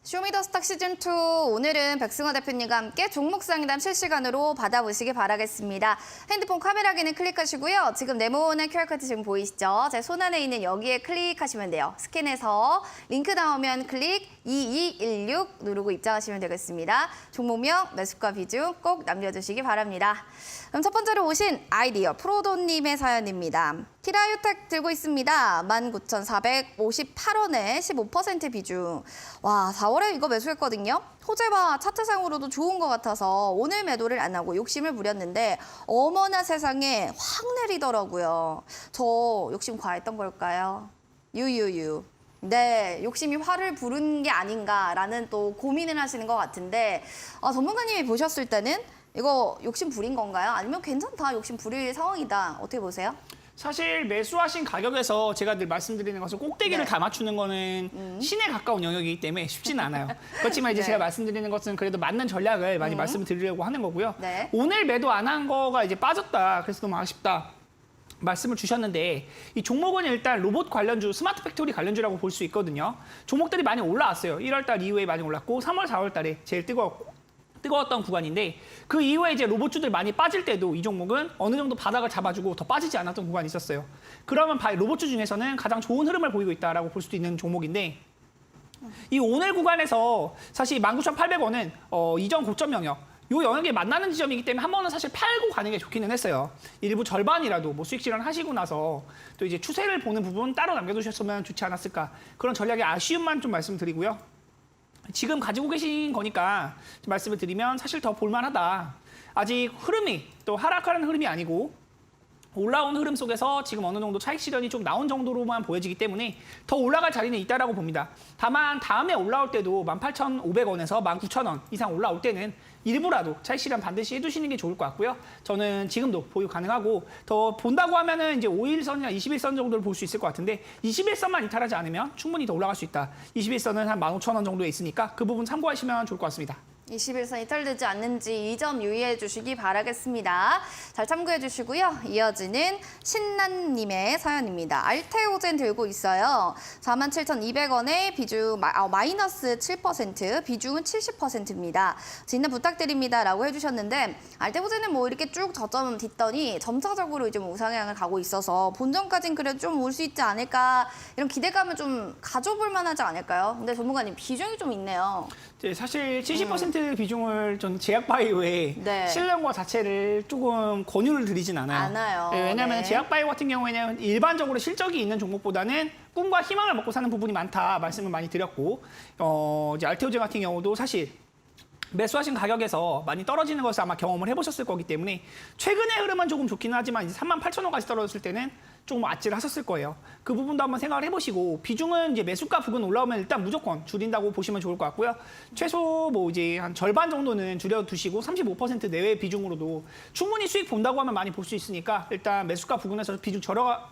쇼미더스탁 시즌2 오늘은 백승호 대표님과 함께 종목 상담 실시간으로 받아보시기 바라겠습니다. 핸드폰 카메라기는 클릭하시고요. 지금 네모난 QR코드 지금 보이시죠? 제 손안에 있는 여기에 클릭하시면 돼요. 스캔해서 링크 나오면 클릭 2216 누르고 입장하시면 되겠습니다. 종목명, 매수가 비중 꼭 남겨주시기 바랍니다. 그럼 첫 번째로 오신 아이디어 프로도님의 사연입니다. 티라유텍 들고 있습니다. 19,458원에 15% 비중. 와, 4월에 이거 매수했거든요. 호재와 차트상으로도 좋은 것 같아서 오늘 매도를 안 하고 욕심을 부렸는데 어머나 세상에 확 내리더라고요. 저 욕심 과했던 걸까요? 유유유. 네, 욕심이 화를 부른 게 아닌가라는 또 고민을 하시는 것 같은데 전문가님이 보셨을 때는 이거 욕심 부린 건가요? 아니면 괜찮다, 욕심 부릴 상황이다. 어떻게 보세요? 사실 매수하신 가격에서 제가 늘 말씀드리는 것은 꼭대기를 네. 다 맞추는 거는 신에 가까운 영역이기 때문에 쉽지는 않아요. 그렇지만 이제 네. 제가 말씀드리는 것은 그래도 맞는 전략을 많이 말씀을 드리려고 하는 거고요. 네. 오늘 매도 안 한 거가 이제 빠졌다. 그래서 너무 아쉽다. 말씀을 주셨는데 이 종목은 일단 로봇 관련주, 스마트 팩토리 관련주라고 볼 수 있거든요. 종목들이 많이 올라왔어요. 1월 달 이후에 많이 올랐고 3월, 4월 달에 제일 뜨거웠던 구간인데 그 이후에 이제 로봇주들 많이 빠질 때도 이 종목은 어느 정도 바닥을 잡아주고 더 빠지지 않았던 구간이 있었어요. 그러면 로봇주 중에서는 가장 좋은 흐름을 보이고 있다라고 볼 수도 있는 종목인데 이 오늘 구간에서 사실 19,800원은 이전 고점 영역 요 영역에 만나는 지점이기 때문에 한 번은 사실 팔고 가는 게 좋기는 했어요. 일부 절반이라도 뭐 수익 실현 하시고 나서 또 이제 추세를 보는 부분 따로 남겨두셨으면 좋지 않았을까. 그런 전략의 아쉬움만 좀 말씀드리고요. 지금 가지고 계신 거니까 말씀을 드리면 사실 더 볼만하다. 아직 흐름이 또 하락하는 흐름이 아니고 올라온 흐름 속에서 지금 어느 정도 차익 실현이 좀 나온 정도로만 보여지기 때문에 더 올라갈 자리는 있다라고 봅니다. 다만 다음에 올라올 때도 18,500원에서 19,000원 이상 올라올 때는 일부라도 차익 실현 반드시 해두시는 게 좋을 것 같고요. 저는 지금도 보유 가능하고 더 본다고 하면은 이제 5일선이나 21선 정도를 볼 수 있을 것 같은데 21선만 이탈하지 않으면 충분히 더 올라갈 수 있다. 21선은 한 15,000원 정도에 있으니까 그 부분 참고하시면 좋을 것 같습니다. 21선 이탈되지 않는지 이 점 유의해 주시기 바라겠습니다. 잘 참고해 주시고요. 이어지는 신난님의 사연입니다. 알테오젠 들고 있어요. 47,200원에 비중 마이너스 7%, 비중은 70%입니다. 진단 부탁드립니다라고 해주셨는데 알테오젠은 뭐 이렇게 쭉 저점 딛더니 점차적으로 좀 우상향을 가고 있어서 본전까지는 그래도 좀 올 수 있지 않을까 이런 기대감을 좀 가져볼 만하지 않을까요? 근데 전문가님 비중이 좀 있네요. 네, 사실 70% 비중을 전 제약바이오의 네. 실현과 자체를 조금 권유를 드리진 않아요. 네, 왜냐하면 네. 제약바이오 같은 경우에는 일반적으로 실적이 있는 종목보다는 꿈과 희망을 먹고 사는 부분이 많다 말씀을 많이 드렸고 이제 알테오젠 같은 경우도 사실 매수하신 가격에서 많이 떨어지는 것을 아마 경험을 해보셨을 거기 때문에 최근의 흐름은 조금 좋기는 하지만 이제 38,000원까지 떨어졌을 때는 조금 아찔하셨을 거예요. 그 부분도 한번 생각을 해보시고 비중은 이제 매수가 부근 올라오면 일단 무조건 줄인다고 보시면 좋을 것 같고요. 최소 뭐 이제 한 절반 정도는 줄여두시고 35% 내외 비중으로도 충분히 수익 본다고 하면 많이 볼 수 있으니까 일단 매수가 부근에서 비중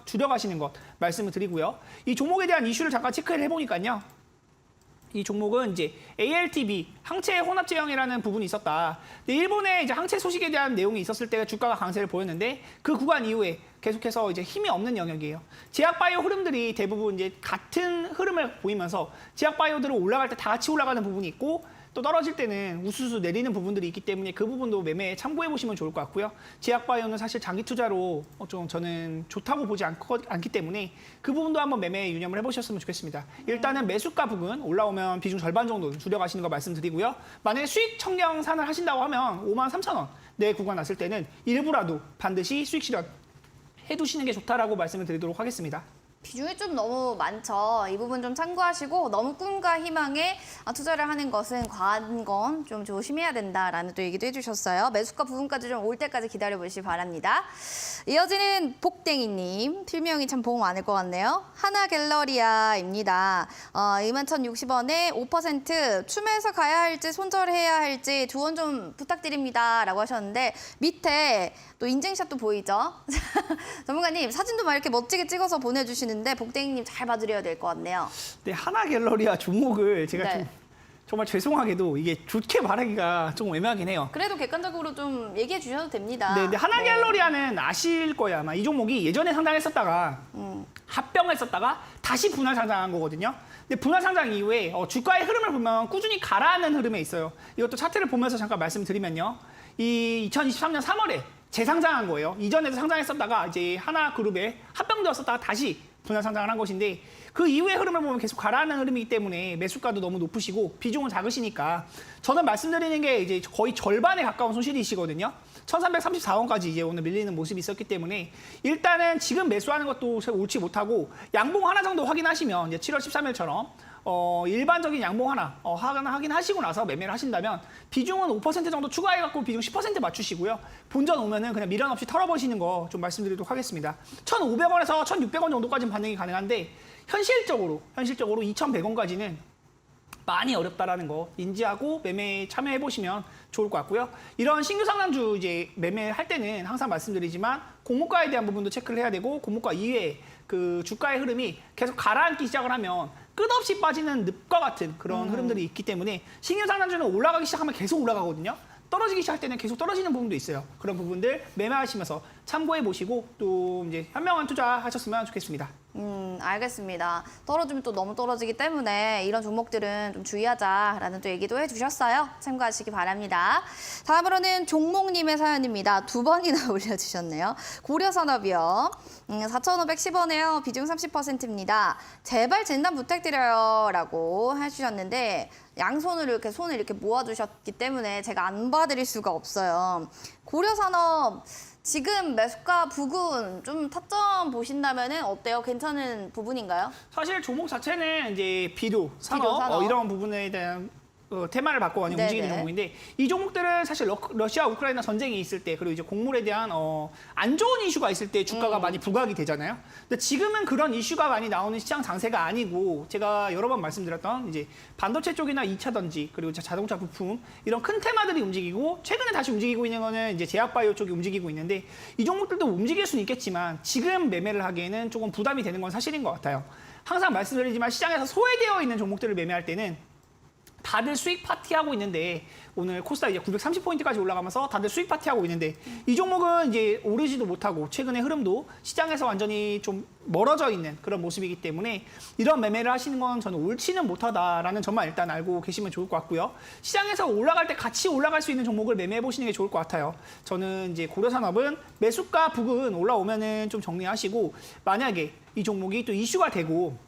줄여가시는 것 말씀을 드리고요. 이 종목에 대한 이슈를 잠깐 체크를 해보니까요. 이 종목은 이제 ALTB 항체 혼합 제형이라는 부분이 있었다. 근데 일본의 이제 항체 소식에 대한 내용이 있었을 때 주가가 강세를 보였는데 그 구간 이후에 계속해서 이제 힘이 없는 영역이에요. 제약바이오 흐름들이 대부분 이제 같은 흐름을 보이면서 제약바이오들은 올라갈 때 다 같이 올라가는 부분이 있고 또 떨어질 때는 우수수 내리는 부분들이 있기 때문에 그 부분도 매매에 참고해 보시면 좋을 것 같고요. 제약바이오는 사실 장기 투자로 좀 저는 좋다고 보지 않기 때문에 그 부분도 한번 매매에 유념을 해보셨으면 좋겠습니다. 일단은 매수가 부근 올라오면 비중 절반 정도 줄여가시는 거 말씀드리고요. 만약에 수익 청량 산을 하신다고 하면 53,000원 내 구간 났을 때는 일부라도 반드시 수익 실현 해두시는 게 좋다라고 말씀을 드리도록 하겠습니다. 비중이 좀 너무 많죠. 이 부분 좀 참고하시고 너무 꿈과 희망에 투자를 하는 것은 과한 건 좀 조심해야 된다라는 또 얘기도 해주셨어요. 매수가 부분까지 좀 올 때까지 기다려보시기 바랍니다. 이어지는 복댕이님, 필명이 참 복 많을 것 같네요. 하나갤러리아입니다. 21,060원에 5% 추매해서 가야 할지 손절해야 할지 조언 좀 부탁드립니다라고 하셨는데 밑에 또 인증샷도 보이죠? 전문가님 사진도 막 이렇게 멋지게 찍어서 보내주시는데 복댕이님 잘 봐드려야 될 것 같네요. 네, 하나갤러리아 종목을 제가 네. 좀 정말 죄송하게도 이게 좋게 말하기가 조금 애매하긴 해요. 그래도 객관적으로 좀 얘기해 주셔도 됩니다. 네, 근데 하나갤러리아는 아실 거예요. 아마 이 종목이 예전에 상장했었다가 합병했었다가 다시 분할 상장한 거거든요. 근데 분할 상장 이후에 주가의 흐름을 보면 꾸준히 가라앉는 흐름에 있어요. 이것도 차트를 보면서 잠깐 말씀드리면요. 이 2023년 3월에 재상장한 거예요. 이전에도 상장했었다가 이제 하나그룹에 합병되었었다가 다시 분할 상장을 한 것인데 그 이후의 흐름을 보면 계속 가라앉는 흐름이기 때문에 매수가도 너무 높으시고 비중은 작으시니까 저는 말씀드리는 게 이제 거의 절반에 가까운 손실이시거든요. 1334원까지 이제 오늘 밀리는 모습이 있었기 때문에 일단은 지금 매수하는 것도 옳지 못하고 양봉 하나 정도 확인하시면 이제 7월 13일처럼 일반적인 양봉 하나 확인하시고 나서 매매를 하신다면 비중은 5% 정도 추가해갖고 비중 10% 맞추시고요. 본전 오면은 그냥 미련 없이 털어버시는 거 좀 말씀드리도록 하겠습니다. 1,500원에서 1,600원 정도까지는 반등이 가능한데 현실적으로 2,100원까지는 많이 어렵다라는 거 인지하고 매매에 참여해 보시면 좋을 것 같고요. 이런 신규 상장주 이제 매매할 때는 항상 말씀드리지만 공모가에 대한 부분도 체크를 해야 되고 공모가 이외에 그 주가의 흐름이 계속 가라앉기 시작을 하면 끝없이 빠지는 늪과 같은 그런 흐름들이 있기 때문에 신규 상장주는 올라가기 시작하면 계속 올라가거든요. 떨어지기 시작할 때는 계속 떨어지는 부분도 있어요. 그런 부분들 매매하시면서 참고해 보시고 또 이제 현명한 투자하셨으면 좋겠습니다. 알겠습니다. 떨어지면 또 너무 떨어지기 때문에 이런 종목들은 좀 주의하자라는 또 얘기도 해주셨어요. 참고하시기 바랍니다. 다음으로는 종목님의 사연입니다. 2번이나 올려주셨네요. 고려산업이요. 4,510원에요. 비중 30%입니다. 제발 진단 부탁드려요. 라고 해주셨는데 양손으로 이렇게 손을 이렇게 모아주셨기 때문에 제가 안 봐드릴 수가 없어요. 고려산업 지금 매수가 부근 좀 타점 보신다면은 어때요? 괜찮은 부분인가요? 사실 종목 자체는 이제 비료, 산업, 이런 부분에 대한 테마를 바꿔 많이 움직이는 종목인데 이 종목들은 사실 러시아 우크라이나 전쟁이 있을 때 그리고 이제 곡물에 대한 안 좋은 이슈가 있을 때 주가가 많이 부각이 되잖아요. 근데 지금은 그런 이슈가 많이 나오는 시장 장세가 아니고 제가 여러 번 말씀드렸던 이제 반도체 쪽이나 2차 전지 그리고 자동차 부품 이런 큰 테마들이 움직이고 최근에 다시 움직이고 있는 거는 이제 제약바이오 쪽이 움직이고 있는데 이 종목들도 움직일 수는 있겠지만 지금 매매를 하기에는 조금 부담이 되는 건 사실인 것 같아요. 항상 말씀드리지만 시장에서 소외되어 있는 종목들을 매매할 때는 다들 수익 파티하고 있는데 오늘 코스닥 이제 930포인트까지 올라가면서 다들 수익 파티하고 있는데 이 종목은 이제 오르지도 못하고 최근의 흐름도 시장에서 완전히 좀 멀어져 있는 그런 모습이기 때문에 이런 매매를 하시는 건 저는 옳지는 못하다라는 점만 일단 알고 계시면 좋을 것 같고요. 시장에서 올라갈 때 같이 올라갈 수 있는 종목을 매매해 보시는 게 좋을 것 같아요. 저는 이제 고려산업은 매수가 부근 올라오면은 좀 정리하시고 만약에 이 종목이 또 이슈가 되고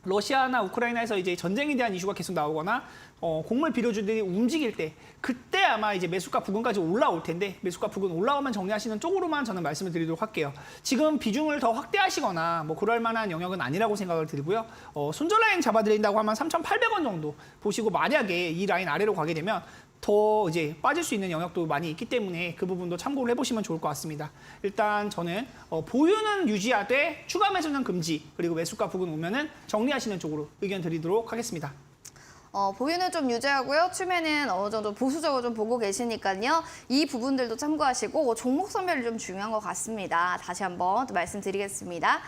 러시아나 우크라이나에서 이제 전쟁에 대한 이슈가 계속 나오거나 곡물 비료주들이 움직일 때 그때 아마 이제 매수가 부근까지 올라올 텐데 매수가 부근 올라오면 정리하시는 쪽으로만 저는 말씀을 드리도록 할게요. 지금 비중을 더 확대하시거나 뭐 그럴 만한 영역은 아니라고 생각을 드리고요. 손절 라인 잡아드린다고 하면 3,800원 정도 보시고 만약에 이 라인 아래로 가게 되면 더 이제 빠질 수 있는 영역도 많이 있기 때문에 그 부분도 참고를 해보시면 좋을 것 같습니다. 일단 저는 보유는 유지하되 추가 매수는 금지 그리고 매수가 부근 오면은 정리하시는 쪽으로 의견 드리도록 하겠습니다. 보유는 좀 유지하고요. 추매는 어느 정도 보수적으로 좀 보고 계시니까요. 이 부분들도 참고하시고 종목 선별이 좀 중요한 것 같습니다. 다시 한번 또 말씀드리겠습니다.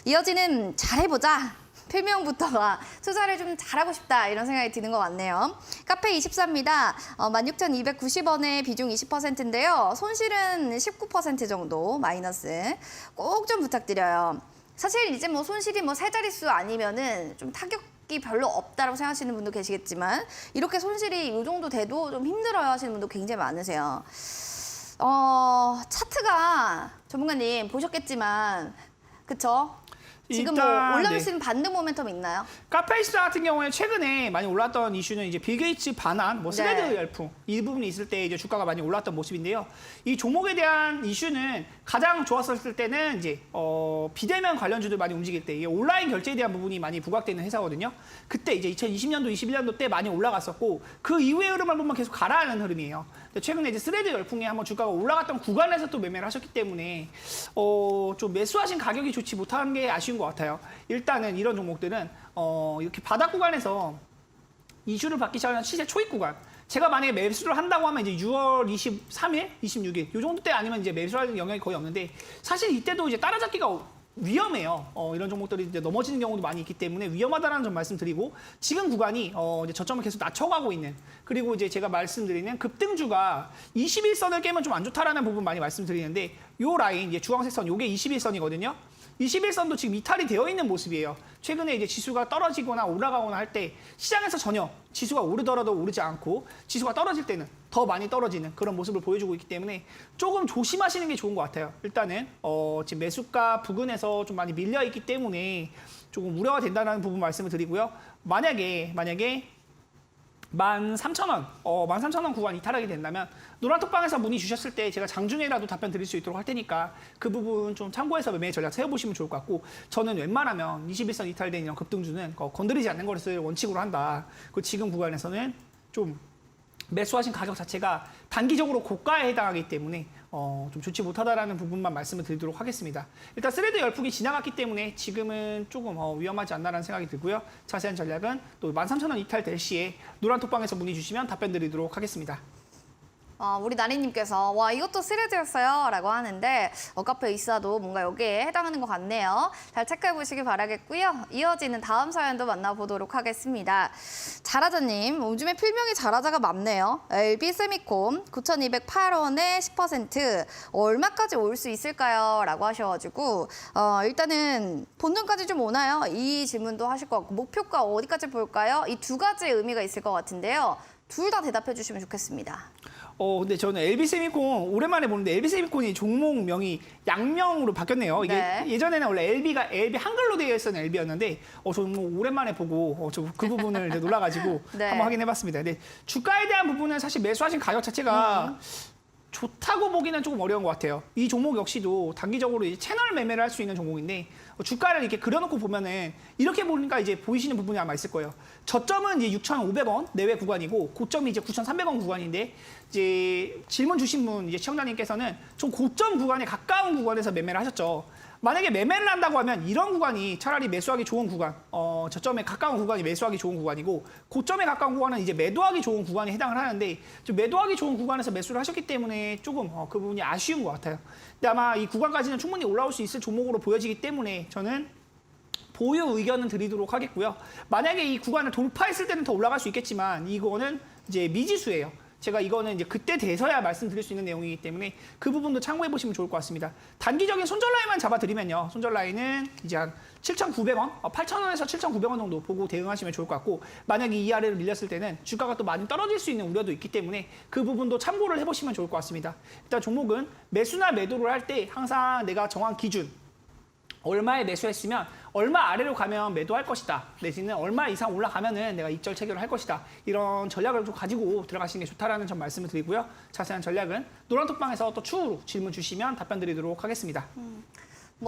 이어지는 잘해보자. 필명부터가 투자를 좀 잘하고 싶다 이런 생각이 드는 것 같네요. 카페24입니다. 16,290원에 비중 20%인데요. 손실은 19% 정도 마이너스. 꼭 좀 부탁드려요. 사실 이제 뭐 손실이 뭐 세 자릿수 아니면은 좀 타격이 별로 없다고 생각하시는 분도 계시겠지만 이렇게 손실이 이 정도 돼도 좀 힘들어요 하시는 분도 굉장히 많으세요. 차트가 전문가님 보셨겠지만 그쵸? 지금 뭐 올라올 수 있는 반등 모멘텀 있나요? 카페이스타 같은 경우에 최근에 많이 올랐던 이슈는 이제 빌 게이츠 반환, 뭐 스레드 열풍 이 부분이 있을 때 이제 주가가 많이 올랐던 모습인데요. 이 종목에 대한 이슈는 가장 좋았었을 때는 이제 비대면 관련주들 많이 움직일 때 이게 온라인 결제에 대한 부분이 많이 부각되는 회사거든요. 그때 이제 2020년도, 21년도 때 많이 올라갔었고 그 이후의 흐름을 보면 계속 가라앉는 흐름이에요. 최근에 이제 스레드 열풍에 한번 주가가 올라갔던 구간에서 또 매매를 하셨기 때문에 좀 매수하신 가격이 좋지 못한 게 아쉬운 것 같아요. 일단은 이런 종목들은 이렇게 바닥 구간에서 이슈를 받기 시작하는 시세 초입 구간. 제가 만약에 매수를 한다고 하면 이제 6월 23일, 26일 이 정도 때 아니면 이제 매수할 영역이 거의 없는데 사실 이때도 이제 따라잡기가 위험해요. 이런 종목들이 이제 넘어지는 경우도 많이 있기 때문에 위험하다는 점 말씀드리고 지금 구간이 이제 저점을 계속 낮춰가고 있는 그리고 이제 제가 말씀드리는 급등주가 21선을 깨면 좀 안 좋다라는 부분 많이 말씀드리는데 요 라인 이제 주황색 선 요게 21선이거든요. 21선도 지금 이탈이 되어 있는 모습이에요. 최근에 이제 지수가 떨어지거나 올라가거나 할 때 시장에서 전혀 지수가 오르더라도 오르지 않고 지수가 떨어질 때는 더 많이 떨어지는 그런 모습을 보여주고 있기 때문에 조금 조심하시는 게 좋은 것 같아요. 일단은 지금 매수가 부근에서 좀 많이 밀려 있기 때문에 조금 우려가 된다는 부분 말씀을 드리고요. 만약에 13,000원, 13,000원 구간 이탈하게 된다면 노란톡방에서 문의 주셨을 때 제가 장중에라도 답변 드릴 수 있도록 할 테니까 그 부분 좀 참고해서 매매 전략 세워보시면 좋을 것 같고 저는 웬만하면 21선 이탈된 이런 급등주는 건드리지 않는 것을 원칙으로 한다. 그 지금 구간에서는 좀 매수하신 가격 자체가 단기적으로 고가에 해당하기 때문에 좀 좋지 못하다라는 부분만 말씀을 드리도록 하겠습니다. 일단 스레드 열풍이 지나갔기 때문에 지금은 조금 위험하지 않나라는 생각이 들고요. 자세한 전략은 또 13,000원 이탈될 시에 노란톡방에서 문의 주시면 답변 드리도록 하겠습니다. 우리 나리님께서 와 이것도 시리즈였어요 라고 하는데 카페 있어도 뭔가 여기에 해당하는 것 같네요. 잘 체크해 보시기 바라겠고요. 이어지는 다음 사연도 만나보도록 하겠습니다. 자라자님, 요즘에 필명이 자라자가 많네요. LB 세미콤 9,208원에 10% 얼마까지 올 수 있을까요? 라고 하셔가지고 일단은 본전까지 좀 오나요? 이 질문도 하실 것 같고 목표가 어디까지 볼까요? 이 두 가지 의미가 있을 것 같은데요. 둘 다 대답해 주시면 좋겠습니다. 근데 저는 LB세미콘 오랜만에 보는데 LB세미콘이 종목명이 양명으로 바뀌었네요. 이게 네. 예전에는 원래 LB 한글로 되어 있었던 LB였는데 저는 오랜만에 보고 그 부분을 이제 놀라가지고 네. 한번 확인해봤습니다. 근데 주가에 대한 부분은 사실 매수하신 가격 자체가 좋다고 보기는 조금 어려운 것 같아요. 이 종목 역시도 단기적으로 이제 채널 매매를 할 수 있는 종목인데 주가를 이렇게 그려놓고 보면은 이렇게 보니까 이제 보이시는 부분이 아마 있을 거예요. 저점은 이제 6,500원 내외 구간이고 고점이 이제 9,300원 구간인데 이제 질문 주신 분 이제 시청자님께서는 좀 고점 구간에 가까운 구간에서 매매를 하셨죠. 만약에 매매를 한다고 하면 이런 구간이 차라리 매수하기 좋은 구간, 저점에 가까운 구간이 매수하기 좋은 구간이고 고점에 가까운 구간은 이제 매도하기 좋은 구간에 해당을 하는데 좀 매도하기 좋은 구간에서 매수를 하셨기 때문에 조금 그 부분이 아쉬운 것 같아요. 근데 아마 이 구간까지는 충분히 올라올 수 있을 종목으로 보여지기 때문에 저는 보유 의견은 드리도록 하겠고요. 만약에 이 구간을 돌파했을 때는 더 올라갈 수 있겠지만 이거는 이제 미지수예요. 제가 이거는 이제 그때 돼서야 말씀드릴 수 있는 내용이기 때문에 그 부분도 참고해 보시면 좋을 것 같습니다. 단기적인 손절 라인만 잡아드리면요. 손절 라인은 이제 한 7,900원, 8,000원에서 7,900원 정도 보고 대응하시면 좋을 것 같고 만약에 이 아래로 밀렸을 때는 주가가 또 많이 떨어질 수 있는 우려도 있기 때문에 그 부분도 참고를 해보시면 좋을 것 같습니다. 일단 종목은 매수나 매도를 할 때 항상 내가 정한 기준 얼마에 매수했으면 얼마 아래로 가면 매도할 것이다. 내지는 얼마 이상 올라가면은 내가 입절 체결을 할 것이다. 이런 전략을 좀 가지고 들어가시는 게 좋다라는 점 말씀을 드리고요. 자세한 전략은 노란톡방에서 또 추후로 질문 주시면 답변 드리도록 하겠습니다.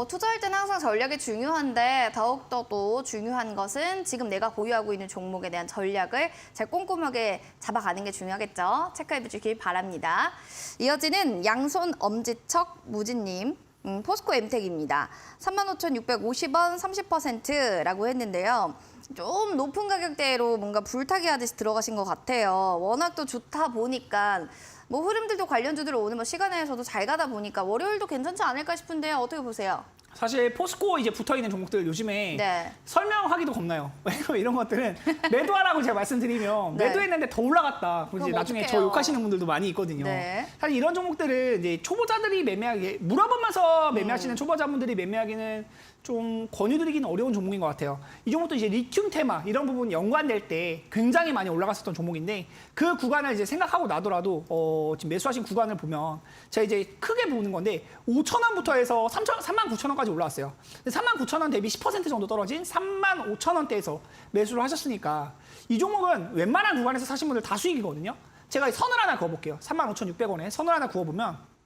투자할 때는 항상 전략이 중요한데 더욱더 또 중요한 것은 지금 내가 보유하고 있는 종목에 대한 전략을 잘 꼼꼼하게 잡아가는 게 중요하겠죠. 체크해 주시길 바랍니다. 이어지는 양손 엄지척 무진님. 포스코 엠텍입니다. 35,650원 30%라고 했는데요. 좀 높은 가격대로 뭔가 불타기 하듯이 들어가신 것 같아요. 워낙 또 좋다 보니까 흐름들도 관련주들 오늘 시간에서도 잘 가다 보니까 월요일도 괜찮지 않을까 싶은데요. 어떻게 보세요? 사실 포스코 이제 붙어있는 종목들 요즘에 네. 설명하기도 겁나요. 왜냐면 이런 것들은 매도하라고 제가 말씀드리면 네. 매도했는데 더 올라갔다. 그럼 이제 나중에 어떡해요? 저 욕하시는 분들도 많이 있거든요. 네. 사실 이런 종목들은 이제 초보자들이 매매하기 물어보면서 매매하시는 초보자분들이 매매하기는 좀 권유드리기는 어려운 종목인 것 같아요. 이 종목도 이제 리튬 테마 이런 부분 연관될 때 굉장히 많이 올라갔었던 종목인데 그 구간을 이제 생각하고 나더라도 지금 매수하신 구간을 보면 제가 이제 크게 보는 건데 5,000원부터 해서 39,000원까지 올라왔어요. 39,000원 대비 10% 정도 떨어진 35,000원대에서 매수를 하셨으니까 이 종목은 웬만한 구간에서 사신 분들 다 수익이거든요. 제가 선을 하나 그어볼게요. 35,600원에 선을 하나 그어보면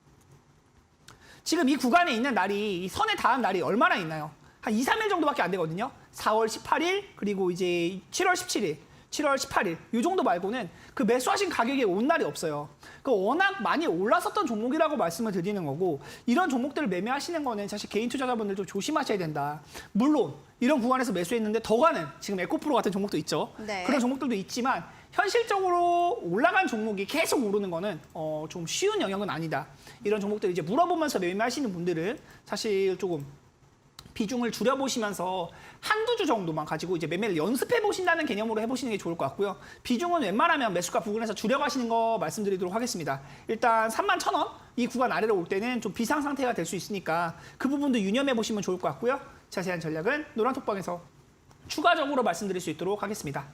지금 이 구간에 있는 날이 이 선에 닿은 날이 얼마나 있나요? 한 2, 3일 정도밖에 안 되거든요. 4월 18일 그리고 이제 7월 17일, 7월 18일 이 정도 말고는 그 매수하신 가격이 온 날이 없어요. 그 워낙 많이 올랐었던 종목이라고 말씀을 드리는 거고 이런 종목들을 매매하시는 거는 사실 개인 투자자분들 좀 조심하셔야 된다. 물론 이런 구간에서 매수했는데 더 가는 지금 에코프로 같은 종목도 있죠. 네. 그런 종목들도 있지만 현실적으로 올라간 종목이 계속 오르는 거는 좀 쉬운 영역은 아니다. 이런 종목들 이제 물어보면서 매매하시는 분들은 사실 조금 비중을 줄여보시면서 한두 주 정도만 가지고 이제 매매를 연습해보신다는 개념으로 해보시는 게 좋을 것 같고요. 비중은 웬만하면 매수가 부근에서 줄여가시는 거 말씀드리도록 하겠습니다. 일단 31,000원 이 구간 아래로 올 때는 좀 비상 상태가 될 수 있으니까 그 부분도 유념해보시면 좋을 것 같고요. 자세한 전략은 노란톡방에서 추가적으로 말씀드릴 수 있도록 하겠습니다.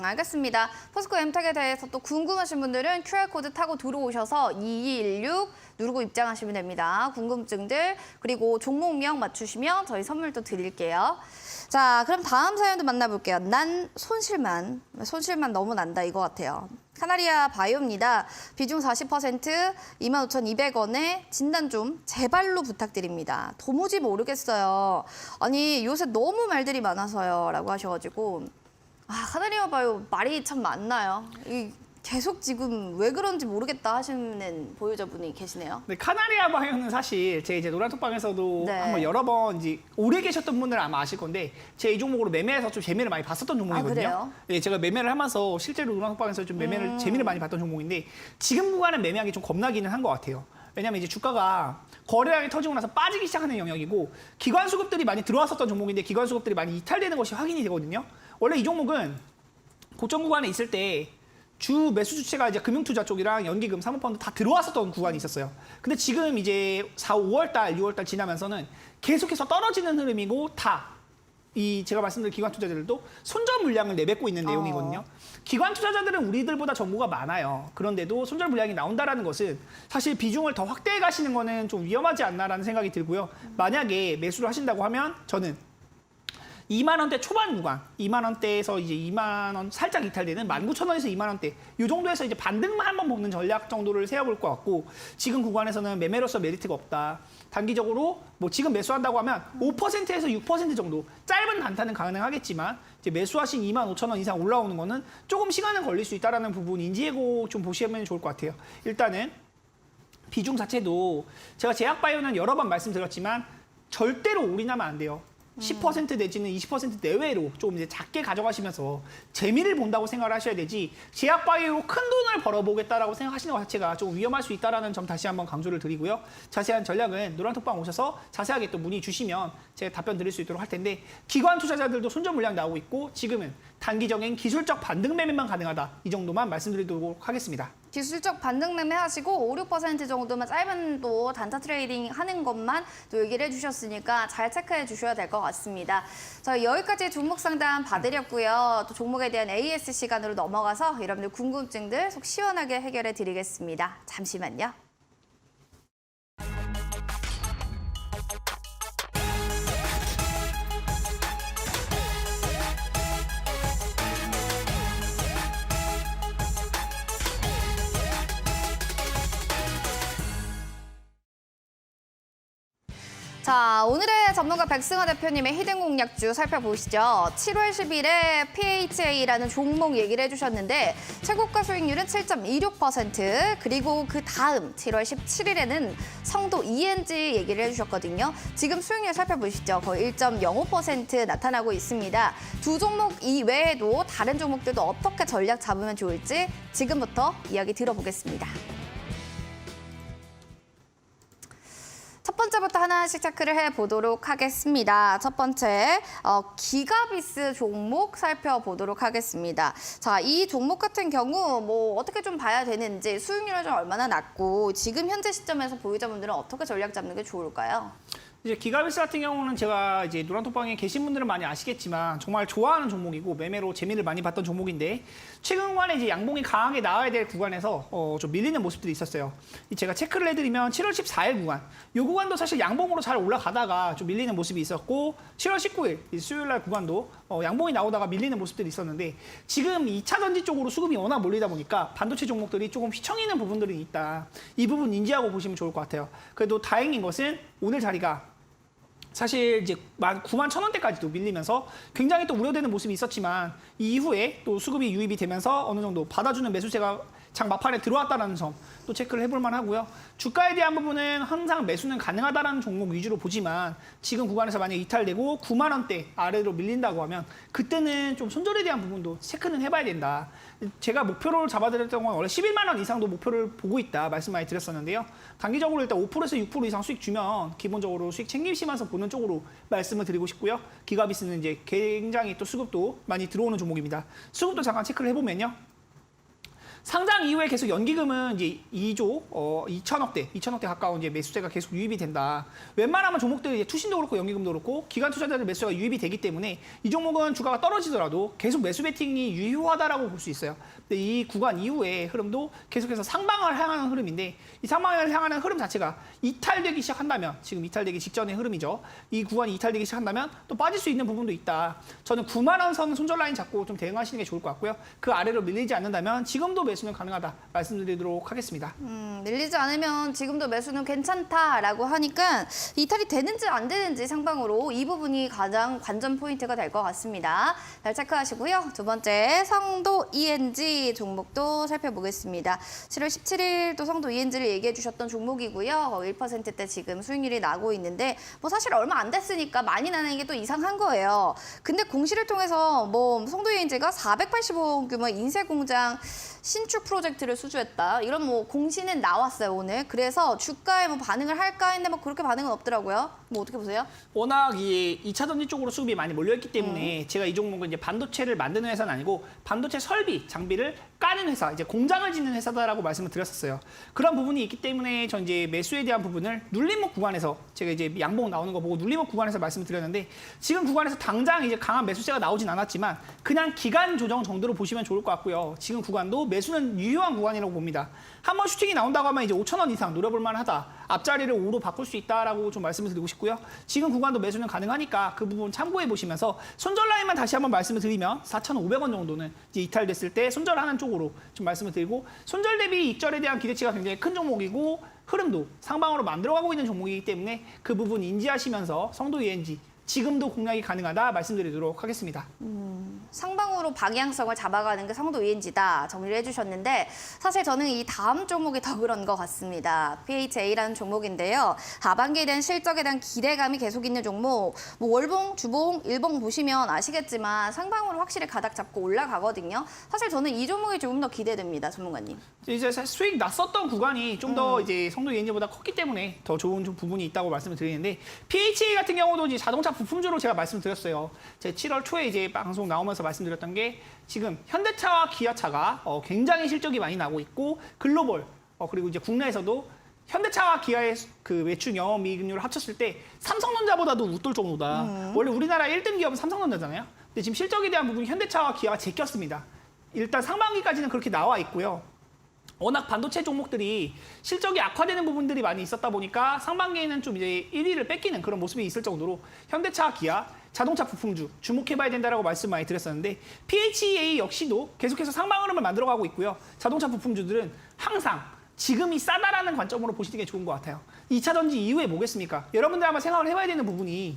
알겠습니다. 포스코 엠텍에 대해서 또 궁금하신 분들은 QR코드 타고 들어오셔서 2216 누르고 입장하시면 됩니다. 궁금증들 그리고 종목명 맞추시면 저희 선물도 드릴게요. 자, 그럼 다음 사연도 만나볼게요. 난 손실만 너무 난다 이거 같아요. 카나리아 바이오입니다. 비중 40%, 25,200원에 진단 좀 제발로 부탁드립니다. 도무지 모르겠어요. 아니 요새 너무 말들이 많아서요 라고 하셔가지고 카나리아 바이오 말이 참 많나요? 계속 지금 왜 그런지 모르겠다 하시는 보유자분이 계시네요. 네, 카나리아 바이오는 사실 제 이제 노란톡방에서도 네. 한번 여러 번 이제 오래 계셨던 분들은 아마 아실 건데 제가 이 종목으로 매매해서 좀 재미를 많이 봤었던 종목이거든요. 그래요? 네, 제가 매매를 하면서 실제로 노란톡방에서 좀 재미를 많이 봤던 종목인데 지금 구간은 매매하기 좀 겁나기는 한 것 같아요. 왜냐하면 이제 주가가 거래량이 터지고 나서 빠지기 시작하는 영역이고 기관 수급들이 많이 들어왔었던 종목인데 기관 수급들이 많이 이탈되는 것이 확인이 되거든요. 원래 이 종목은 고점 구간에 있을 때 주 매수 주체가 이제 금융투자 쪽이랑 연기금, 사모펀드 다 들어왔었던 구간이 있었어요. 근데 지금 이제 5월달, 6월달 지나면서는 계속해서 떨어지는 흐름이고 제가 말씀드린 기관 투자자들도 손절 물량을 내뱉고 있는 내용이거든요. 기관 투자자들은 우리들보다 정보가 많아요. 그런데도 손절 물량이 나온다라는 것은 사실 비중을 더 확대해 가시는 거는 좀 위험하지 않나라는 생각이 들고요. 만약에 매수를 하신다고 하면 저는 2만 원대 초반 구간, 2만 원대에서 이제 2만 원 살짝 이탈되는 19,000원에서 2만 원대 이 정도에서 이제 반등만 한번 먹는 전략 정도를 세워볼 것 같고 지금 구간에서는 매매로서 메리트가 없다. 단기적으로 뭐 지금 매수한다고 하면 5%에서 6% 정도 짧은 단타는 가능하겠지만 이제 매수하신 25,000원 이상 올라오는 거는 조금 시간은 걸릴 수 있다라는 부분 인지하고 좀 보시면 좋을 것 같아요. 일단은 비중 자체도 제가 제약바이오는 여러 번 말씀드렸지만 절대로 올인하면 안 돼요. 10% 내지는 20% 내외로 좀 이제 작게 가져가시면서 재미를 본다고 생각을 하셔야 되지 제약바이오로 큰 돈을 벌어보겠다라고 생각하시는 것 자체가 좀 위험할 수 있다는 점 다시 한번 강조를 드리고요. 자세한 전략은 노란톡방 오셔서 자세하게 또 문의 주시면 제가 답변 드릴 수 있도록 할 텐데 기관 투자자들도 손절 물량 나오고 있고 지금은 단기적인 기술적 반등 매매만 가능하다. 이 정도만 말씀드리도록 하겠습니다. 기술적 반등 매매 하시고 5, 6% 정도만 짧은 또 단타 트레이딩 하는 것만 또 얘기를 해주셨으니까 잘 체크해 주셔야 될 것 같습니다. 저희 여기까지 종목 상담 봐드렸고요. 또 종목에 대한 AS 시간으로 넘어가서 여러분들 궁금증들 속 시원하게 해결해 드리겠습니다. 잠시만요. 자, 오늘의 전문가 백승화 대표님의 히든 공략주 살펴보시죠. 7월 10일에 PHA라는 종목 얘기를 해주셨는데 최고가 수익률은 7.26%, 그리고 그 다음 7월 17일에는 성도 ENG 얘기를 해주셨거든요. 지금 수익률 살펴보시죠. 거의 1.05% 나타나고 있습니다. 두 종목 이외에도 다른 종목들도 어떻게 전략 잡으면 좋을지 지금부터 이야기 들어보겠습니다. 첫 번째부터 하나씩 체크를 해보도록 하겠습니다. 첫 번째, 기가비스 종목 살펴보도록 하겠습니다. 자, 이 종목 같은 경우 뭐 어떻게 좀 봐야 되는지, 수익률은 좀 얼마나 낮고 지금 현재 시점에서 보유자분들은 어떻게 전략 잡는 게 좋을까요? 이제 기가비스 같은 경우는 제가 이제 노란톡방에 계신 분들은 많이 아시겠지만 정말 좋아하는 종목이고 매매로 재미를 많이 봤던 종목인데 최근 구간에 이제 양봉이 강하게 나와야 될 구간에서 좀 밀리는 모습들이 있었어요. 제가 체크를 해드리면 7월 14일 구간, 이 구간도 사실 양봉으로 잘 올라가다가 좀 밀리는 모습이 있었고 7월 19일 수요일 날 구간도 양봉이 나오다가 밀리는 모습들이 있었는데 지금 2차 전지 쪽으로 수급이 워낙 몰리다 보니까 반도체 종목들이 조금 휘청이는 부분들이 있다. 이 부분 인지하고 보시면 좋을 것 같아요. 그래도 다행인 것은 오늘 자리가 사실 이제 91,000원대까지도 밀리면서 굉장히 또 우려되는 모습이 있었지만 이후에 또 수급이 유입이 되면서 어느 정도 받아주는 매수세가 장 막판에 들어왔다는 점 또 체크를 해볼 만하고요. 주가에 대한 부분은 항상 매수는 가능하다는 종목 위주로 보지만 지금 구간에서 만약 이탈되고 9만 원대 아래로 밀린다고 하면 그때는 좀 손절에 대한 부분도 체크는 해봐야 된다. 제가 목표를 잡아드렸던 건 원래 11만 원 이상도 목표를 보고 있다 말씀 많이 드렸었는데요. 단기적으로 일단 5%에서 6% 이상 수익 주면 기본적으로 수익 챙기시면서 보는 오는 쪽으로 말씀을 드리고 싶고요. 기가비스는 이제 굉장히 또 수급도 많이 들어오는 종목입니다. 수급도 잠깐 체크를 해보면요. 상장 이후에 계속 연기금은 이제 2조 2천억대 가까운 이제 매수세가 계속 유입이 된다. 웬만하면 종목들이 이제 투신도 그렇고 연기금도 그렇고 기관 투자자들 매수가 유입이 되기 때문에 이 종목은 주가가 떨어지더라도 계속 매수 베팅이 유효하다라고 볼 수 있어요. 근데 이 구간 이후의 흐름도 계속해서 상방을 향하는 흐름인데 이 상방을 향하는 흐름 자체가 이탈되기 시작한다면 지금 이탈되기 직전의 흐름이죠. 이 구간이 이탈되기 시작한다면 또 빠질 수 있는 부분도 있다. 저는 9만 원 선 손절 라인 잡고 좀 대응하시는 게 좋을 것 같고요. 그 아래로 밀리지 않는다면 지금도 매수는 가능하다 말씀드리도록 하겠습니다. 밀리지 않으면 지금도 매수는 괜찮다라고 하니까 이탈이 되는지 안 되는지 상방으로 이 부분이 가장 관전 포인트가 될 것 같습니다. 잘 체크하시고요. 두 번째 성도 ENG 종목도 살펴보겠습니다. 7월 17일 또 성도 ENG를 얘기해 주셨던 종목이고요. 1%대 지금 수익률이 나고 있는데 뭐 사실 얼마 안 됐으니까 많이 나는 게 또 이상한 거예요. 근데 공시를 통해서 뭐 성도 ENG가 485억 규모 인쇄 공장 신축 프로젝트를 수주했다. 이런 뭐 공시는 나왔어요, 오늘. 그래서 주가에 뭐 반응을 할까 했는데 뭐 그렇게 반응은 없더라고요. 뭐 어떻게 보세요? 워낙 이 2차 전지 쪽으로 수급이 많이 몰려있기 때문에 제가 이 종목은 이제 반도체를 만드는 회사는 아니고 반도체 설비, 장비를 까는 회사, 이제 공장을 짓는 회사다라고 말씀을 드렸었어요. 그런 부분이 있기 때문에 전 이제 매수에 대한 부분을 눌림목 구간에서 제가 이제 양봉 나오는 거 보고 눌림목 구간에서 말씀을 드렸는데 지금 구간에서 당장 이제 강한 매수세가 나오진 않았지만 그냥 기간 조정 정도로 보시면 좋을 것 같고요. 지금 구간도 매수는 유효한 구간이라고 봅니다. 한번 슈팅이 나온다고 하면 이제 5,000원 이상 노려볼 만하다. 앞자리를 5로 바꿀 수 있다라고 좀 말씀을 드리고 싶고요. 지금 구간도 매수는 가능하니까 그 부분 참고해 보시면서 손절 라인만 다시 한번 말씀을 드리면 4,500원 정도는 이제 이탈됐을 때 손절하는 쪽으로 좀 말씀을 드리고 손절 대비 익절에 대한 기대치가 굉장히 큰 종목이고 흐름도 상방으로 만들어가고 있는 종목이기 때문에 그 부분 인지하시면서 성도 ENG 지금도 공략이 가능하다 말씀드리도록 하겠습니다. 상방으로 방향성을 잡아가는 게 성도 ENG다 정리를 해주셨는데 사실 저는 이 다음 종목이 더 그런 것 같습니다. PHA라는 종목인데요. 하반기에 대한 실적에 대한 기대감이 계속 있는 종목. 뭐 월봉, 주봉, 일봉 보시면 아시겠지만 상방으로 확실히 가닥 잡고 올라가거든요. 사실 저는 이 종목이 조금 더 기대됩니다, 전문가님. 이제 수익 났었던 구간이 좀 더 이제 성도 ENG보다 컸기 때문에 더 좋은 좀 부분이 있다고 말씀을 드리는데 PHA 같은 경우도 이제 자동차 부품주로 제가 말씀드렸어요. 제 7월 초에 이제 방송 나오면서 말씀드렸던 게 지금 현대차와 기아차가 굉장히 실적이 많이 나고 있고 글로벌 그리고 이제 국내에서도 현대차와 기아의 그 매출 영업이익률을 합쳤을 때 삼성전자보다도 웃돌 정도다. 원래 우리나라 1등 기업은 삼성전자잖아요. 근데 지금 실적에 대한 부분이 현대차와 기아가 제꼈습니다. 일단 상반기까지는 그렇게 나와 있고요. 워낙 반도체 종목들이 실적이 악화되는 부분들이 많이 있었다 보니까 상반기에는 좀 이제 1위를 뺏기는 그런 모습이 있을 정도로 현대차, 기아, 자동차 부품주 주목해봐야 된다라고 말씀 많이 드렸었는데 PHA 역시도 계속해서 상방 흐름을 만들어가고 있고요. 자동차 부품주들은 항상 지금이 싸다라는 관점으로 보시는 게 좋은 것 같아요. 2차 전지 이후에 뭐겠습니까? 여러분들 아마 생각을 해봐야 되는 부분이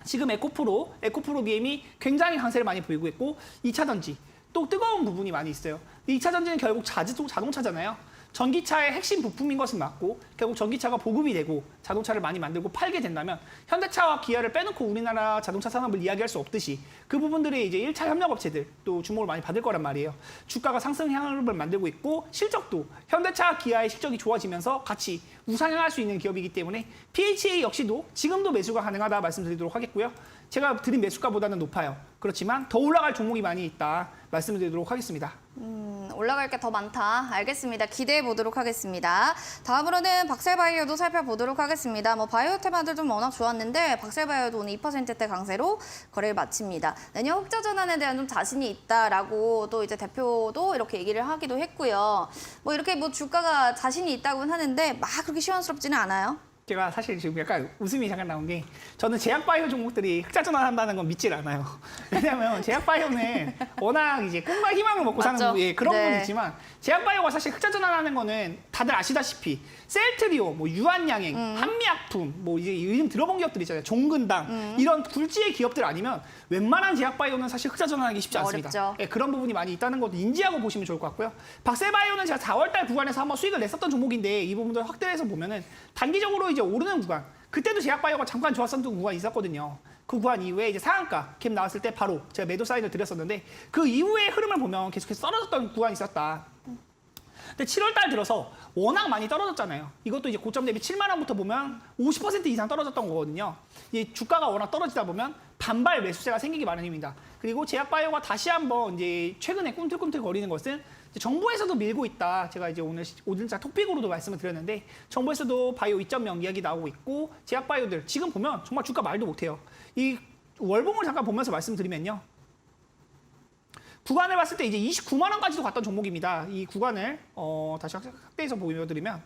지금 에코프로 BM이 굉장히 강세를 많이 보이고 있고 2차 전지 또 뜨거운 부분이 많이 있어요. 2차 전지는 결국 자동차잖아요. 전기차의 핵심 부품인 것은 맞고 결국 전기차가 보급이 되고 자동차를 많이 만들고 팔게 된다면 현대차와 기아를 빼놓고 우리나라 자동차 산업을 이야기할 수 없듯이 그 부분들이 이제 1차 협력업체들 또 주목을 많이 받을 거란 말이에요. 주가가 상승 향을 만들고 있고 실적도 현대차, 기아의 실적이 좋아지면서 같이 우상향할 수 있는 기업이기 때문에 PHA 역시도 지금도 매수가 가능하다 말씀드리도록 하겠고요. 제가 드린 매수가보다는 높아요. 그렇지만 더 올라갈 종목이 많이 있다 말씀을 드리도록 하겠습니다. 올라갈 게 더 많다. 알겠습니다. 기대해 보도록 하겠습니다. 다음으로는 박셀바이오도 살펴보도록 하겠습니다. 뭐 바이오 테마들도 워낙 좋았는데 박셀바이오도 오늘 2%대 강세로 거래를 마칩니다. 내년 흑자 전환에 대한 좀 자신이 있다라고 또 이제 대표도 이렇게 얘기를 하기도 했고요. 뭐 이렇게 뭐 주가가 자신이 있다고는 하는데 막 그렇게 시원스럽지는 않아요. 제가 사실 지금 약간 웃음이 잠깐 나온 게 저는 제약바이오 종목들이 흑자 전환한다는 건 믿질 않아요. 왜냐하면 제약바이오는 워낙 이제 꿈과 희망을 먹고 사는 그런 부분이 있지만 제약바이오가 사실 흑자 전환하는 거는 다들 아시다시피 셀트리오, 뭐 유한양행, 한미약품, 뭐 이제 요즘 들어본 기업들 있잖아요. 종근당 이런 굴지의 기업들 아니면 웬만한 제약바이오는 사실 흑자 전환하기 쉽지 않습니다. 예, 그런 부분이 많이 있다는 것도 인지하고 보시면 좋을 것 같고요. 박셀바이오는 제가 4월달 구간에서 한번 수익을 냈었던 종목인데 이 부분들 확대해서 보면은 단기적으로 이제 오르는 구간, 그때도 제약바이오가 잠깐 좋았었던 구간이 있었거든요. 그 구간 이후에 이제 상한가 갭 나왔을 때 바로 제가 매도 사인을 드렸었는데 그 이후의 흐름을 보면 계속해서 떨어졌던 구간이 있었다. 근데 7월 달 들어서 워낙 많이 떨어졌잖아요. 이것도 이제 고점 대비 7만 원부터 보면 50% 이상 떨어졌던 거거든요. 이 주가가 워낙 떨어지다 보면 반발 매수세가 생기기 마련입니다. 그리고 제약바이오가 다시 한번 이제 최근에 꿈틀꿈틀 거리는 것은 정부에서도 밀고 있다. 제가 이제 오늘자 토픽으로도 말씀을 드렸는데 정부에서도 바이오 2.0 이야기 나오고 있고 제약바이오들 지금 보면 정말 주가 말도 못해요. 이 월봉을 잠깐 보면서 말씀드리면요. 구간을 봤을 때 이제 29만 원까지도 갔던 종목입니다. 이 구간을 다시 확대해서 보여드리면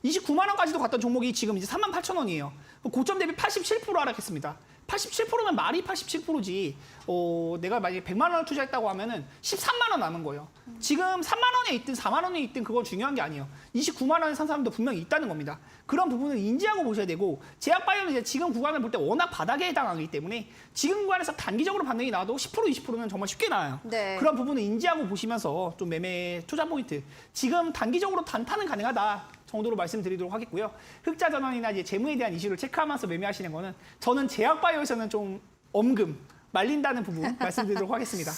29만 원까지도 갔던 종목이 지금 이제 38,000원이에요. 고점 대비 87% 하락했습니다. 87%면 말이 87%지. 내가 만약에 100만 원을 투자했다고 하면은 13만 원 남은 거예요. 지금 3만 원에 있든 4만 원에 있든 그건 중요한 게 아니에요. 29만 원에 산 사람도 분명히 있다는 겁니다. 그런 부분을 인지하고 보셔야 되고 제약바이오는 이제 지금 구간을 볼 때 워낙 바닥에 해당하기 때문에 지금 구간에서 단기적으로 반등이 나와도 10% 20%는 정말 쉽게 나와요. 네. 그런 부분을 인지하고 보시면서 좀 매매 투자 포인트 지금 단기적으로 단타는 가능하다 정도로 말씀드리도록 하겠고요. 흑자 전환이나 이제 재무에 대한 이슈를 체크하면서 매매하시는 거는 저는 제약바이오에서는 좀 엄금 말린다는 부분 말씀드리도록 하겠습니다.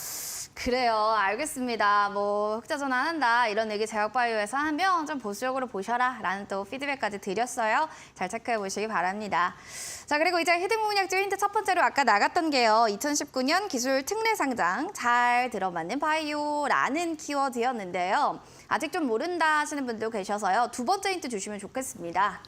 그래요. 알겠습니다. 뭐 흑자 전환한다 이런 얘기 제약바이오에서 하면 좀 보수적으로 보셔라 라는 또 피드백까지 드렸어요. 잘 체크해 보시기 바랍니다. 자, 그리고 이제 히든무역주 힌트 첫 번째로 아까 나갔던 게요. 2019년 기술 특례 상장 잘 들어맞는 바이오라는 키워드였는데요. 아직 좀 모른다 하시는 분도 계셔서요. 두 번째 힌트 주시면 좋겠습니다.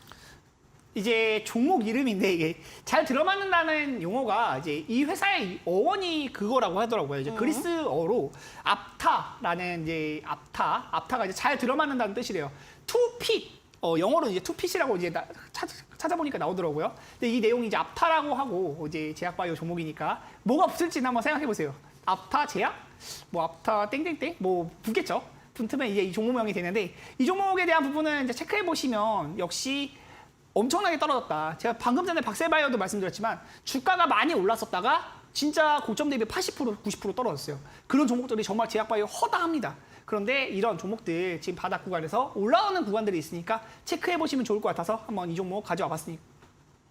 이제 종목 이름인데 이게 잘 들어맞는다는 용어가 이제 이 회사의 어원이 그거라고 하더라고요. 이제 그리스어로 앞타라는 이제 앞타가 이제 잘 들어맞는다는 뜻이래요. 투핏 영어로 이제 투핏이라고 이제 찾아보니까 나오더라고요. 근데 이 내용이 이제 앞타라고 하고 이제 제약바이오 종목이니까 뭐가 붙을지는 한번 생각해 보세요. 앞타 제약, 뭐 앞타 땡땡땡 뭐 붙겠죠. 붙으면 이제 이 종목명이 되는데 이 종목에 대한 부분은 이제 체크해 보시면 역시 엄청나게 떨어졌다. 제가 방금 전에 박셀바이오도 말씀드렸지만 주가가 많이 올랐었다가 진짜 고점 대비 80%, 90% 떨어졌어요. 그런 종목들이 정말 제약바이오 허다합니다. 그런데 이런 종목들 지금 바닥 구간에서 올라오는 구간들이 있으니까 체크해 보시면 좋을 것 같아서 한번 이 종목 가져와 봤으니까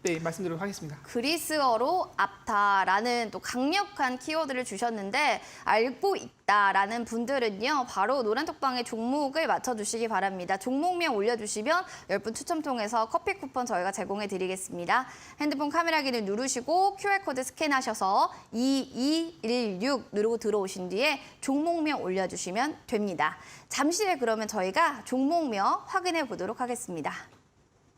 네, 말씀드리도록 하겠습니다. 그리스어로 앞타라는 또 강력한 키워드를 주셨는데 알고 있다라는 분들은요. 바로 노란톡방에 종목을 맞춰주시기 바랍니다. 종목명 올려주시면 10분 추첨 통해서 커피 쿠폰 저희가 제공해 드리겠습니다. 핸드폰 카메라 기능 누르시고 QR코드 스캔하셔서 2216 누르고 들어오신 뒤에 종목명 올려주시면 됩니다. 잠시 후에 그러면 저희가 종목명 확인해 보도록 하겠습니다.